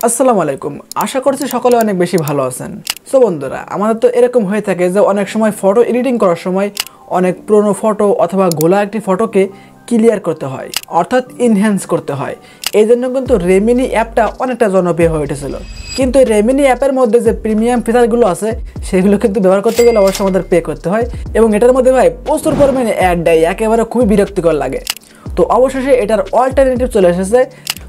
আসসালামু আলাইকুম। আশা করছি সকলে অনেক বেশি ভালো আছেন। সো বন্ধুরা, আমাদের তো এরকম হয়ে থাকে যে অনেক সময় ফটো এডিটিং করার সময় অনেক পুরনো ফটো অথবা গোলা একটি ফটোকে ক্লিয়ার করতে হয়, অর্থাৎ ইনহ্যান্স করতে হয়। এই জন্য কিন্তু রেমিনি অ্যাপটা অনেকটা জনপ্রিয় হয়ে উঠেছিল। কিন্তু এই রেমিনি অ্যাপের মধ্যে যে প্রিমিয়াম ফিচারগুলো আছে সেগুলো কিন্তু ব্যবহার করতে গেলে অবশ্যই আমাদের পে করতে হয়, এবং এটার মধ্যে ভাই প্রচুর পরিমাণে অ্যাড দেয়, একেবারে খুবই বিরক্তিকর লাগে। তো অবশেষে এটার অল্টারনেটিভ চলে এসেছে।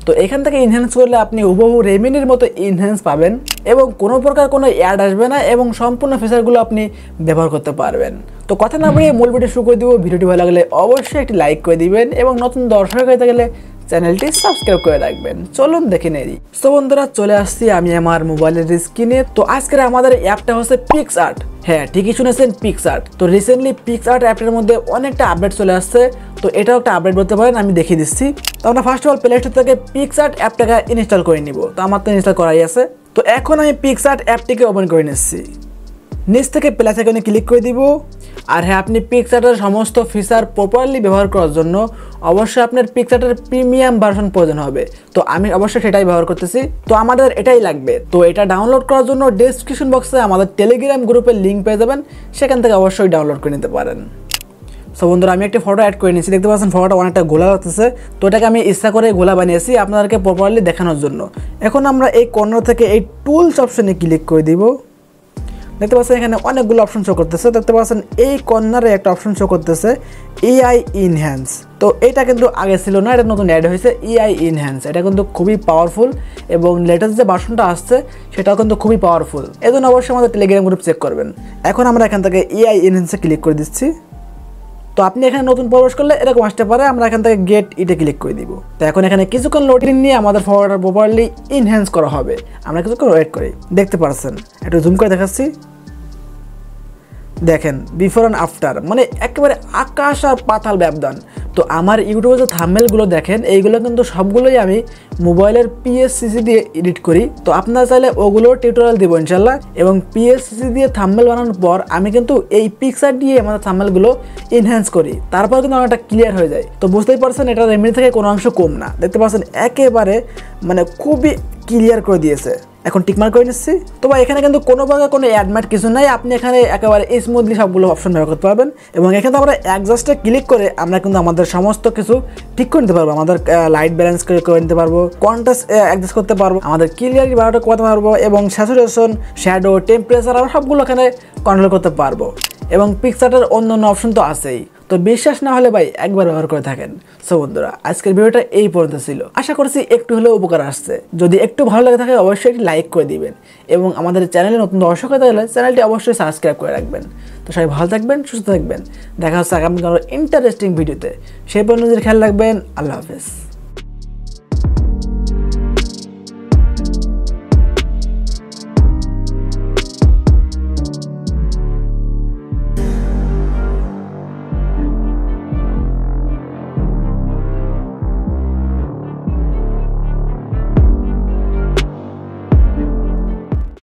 তো এখান থেকে ইনহ্যান্স করলে আপনি হুবহু রেমিনির মতো ইনহ্যান্স পাবেন, এবং কোনো প্রকার কোনো অ্যাড আসবে না, এবং সম্পূর্ণ ফিচারগুলো আপনি ব্যবহার করতে পারবেন। তো কথা না বাড়িয়ে মূল ভিডিও শুরু করে দিব। ভিডিওটি ভালো লাগলে অবশ্যই একটি লাইক করে দিবেন, এবং নতুন দর্শক হয়ে গেলে চ্যানেলটি সাবস্ক্রাইব করে রাখবেন। চলুন দেখে নেই। তো বন্ধুরা, চলে আসছি আমি আমার মোবাইলের স্ক্রিনে। তো আজকের আমাদের অ্যাপটা হচ্ছে পিক্সআর্ট। হ্যাঁ, ঠিকই শুনেছেন, পিক্সআর্ট। তো রিসেন্টলি পিক্সআর্ট অ্যাপটার মধ্যে অনেকটা আপডেট চলে আসছে। তো এটাও একটা আপডেট বলতে পারেন, আমি দেখিয়ে দিচ্ছি। তো আমরা first of all play store থেকে পিক্সআর্ট অ্যাপটাকে ইনস্টল করে নিব। তো আমার তো ইনস্টল করাই আছে। তো এখন আমি পিক্সআর্ট অ্যাপটিকে ওপেন করে নিচ্ছি। নিচ থেকে প্লাস আইকনে ক্লিক করে দিব। আর হ্যাঁ, আপনি পিক্সআর্টের সমস্ত ফিচার প্রপারলি ব্যবহার করার জন্য অবশ্যই আপনার পিক্সআর্টের প্রিমিয়াম ভার্সন প্রয়োজন হবে। তো আমি অবশ্যই সেটাই ব্যবহার করতেছি। তো আমাদের এটাই লাগবে। তো এটা ডাউনলোড করার জন্য ডেসক্রিপশন বক্সে আমাদের টেলিগ্রাম গ্রুপের লিঙ্ক পেয়ে যাবেন, সেখান থেকে অবশ্যই ডাউনলোড করে নিতে পারেন। সো বন্ধুরা, আমি একটা ফটো অ্যাড করে নিয়েছি। দেখতে পাচ্ছেন ফটোটা অনেকটা গোলা লাগতেছে। তো এটাকে আমি ইচ্ছা করে গোলা বানিয়েছি আপনাদেরকে প্রপারলি দেখানোর জন্য। এখন আমরা এই কর্নার থেকে এই টুলস অপশনে ক্লিক করে দিব। দেখতে পাচ্ছেন এখানে অনেকগুলো অপশন শো করতেছে। দেখতে পাচ্ছেন এই কর্নারে একটা অপশন শো করতেছে এআই ইনহ্যান্স। তো এটা কিন্তু আগে ছিল না, এটা নতুন অ্যাড হয়েছে এআই ইনহ্যান্স। এটা কিন্তু খুবই পাওয়ারফুল, এবং লেটেস্ট যে ভার্সনটা আসছে সেটাও কিন্তু খুবই পাওয়ারফুল। এই জন্য অবশ্যই আমাদের টেলিগ্রাম গ্রুপ চেক করবেন। এখন আমরা এখান থেকে এআই ইনহ্যান্সে ক্লিক করে দিচ্ছি। তো আপনি এখানে নতুন প্রবেশ করলে এরকম আসতে পারে। আমরা এখান থেকে গেট ইটে ক্লিক করে দিব। তো এখন এখানে কিছুক্ষণ লোডিং নিয়ে আমাদের ফটোটা প্রপারলি ইনহ্যান্স করা হবে। আমরা কিছুক্ষণ ওয়েট করি। দেখতে পাচ্ছেন, একটু জুম করে দেখাচ্ছি। দেখেন বিফোর অ্যান্ড আফটার, মানে একেবারে আকাশ আর পাতাল ব্যবধান। তো আমার ইউটিউবে যে থাম্বনেলগুলো দেখেন, এইগুলো কিন্তু সবগুলোই আমি মোবাইলের পিএসসিসি দিয়ে এডিট করি। তো আপনারা চাইলে ওগুলোর টিউটোরিয়াল দিব ইনশাল্লাহ। এবং পিএসসিসি দিয়ে থাম্বনেল বানানোর পর আমি কিন্তু এই পিক্সআর্ট দিয়ে আমাদের থাম্বনেলগুলো এনহ্যান্স করি, তারপর কিন্তু অনেকটা ক্লিয়ার হয়ে যায়। তো বুঝতেই পারছেন, এটা এমনি থেকে কোনো অংশ কম না। দেখতে পাচ্ছেন একেবারে মানে খুবই ক্লিয়ার করে দিয়েছে। এখন টিকমার্ক করে নিচ্ছি। তো ভাই, এখানে কিন্তু কোনো প্রকার কোনো অ্যাডম্যাট কিছু নাই। আপনি এখানে একেবারে স্মুথলি সবগুলো অপশন ব্যবহার করতে পারবেন, এবং এখানে আমরা অ্যাডজাস্টে ক্লিক করে আমরা কিন্তু আমাদের সমস্ত কিছু ঠিক করে নিতে পারবো। আমাদের লাইট ব্যালেন্স করে নিতে পারবো, কন্ট্রাস্ট অ্যাডজাস্ট করতে পারবো, আমাদের ক্লিয়ারিটি বাড়াটা করতে পারবো, এবং স্যাচুরেশন, শ্যাডো, টেম্পারেচার আমরা সবগুলো এখানে কন্ট্রোল করতে পারবো। এবং পিক্সআর্টের অন্য অন্য অপশন তো আছেই। তো বিশ্বাস না হলে ভাই একবার ব্যবহার করে থাকেন। সো বন্ধুরা, আজকের ভিডিওটা এই পর্যন্ত ছিল। আশা করছি একটু হলেও উপকার আসছে। যদি একটু ভালো লাগে থাকে অবশ্যই একটি লাইক করে দিবেন, এবং আমাদের চ্যানেলে নতুন দর্শক হয়ে থাকলে চ্যানেলটি অবশ্যই সাবস্ক্রাইব করে রাখবেন। তো সবাই ভালো থাকবেন, সুস্থ থাকবেন। দেখা হচ্ছে আগামী কোনো ইন্টারেস্টিং ভিডিওতে। সেই পর্যন্ত খেয়াল রাখবেন। আল্লাহ হাফেজ।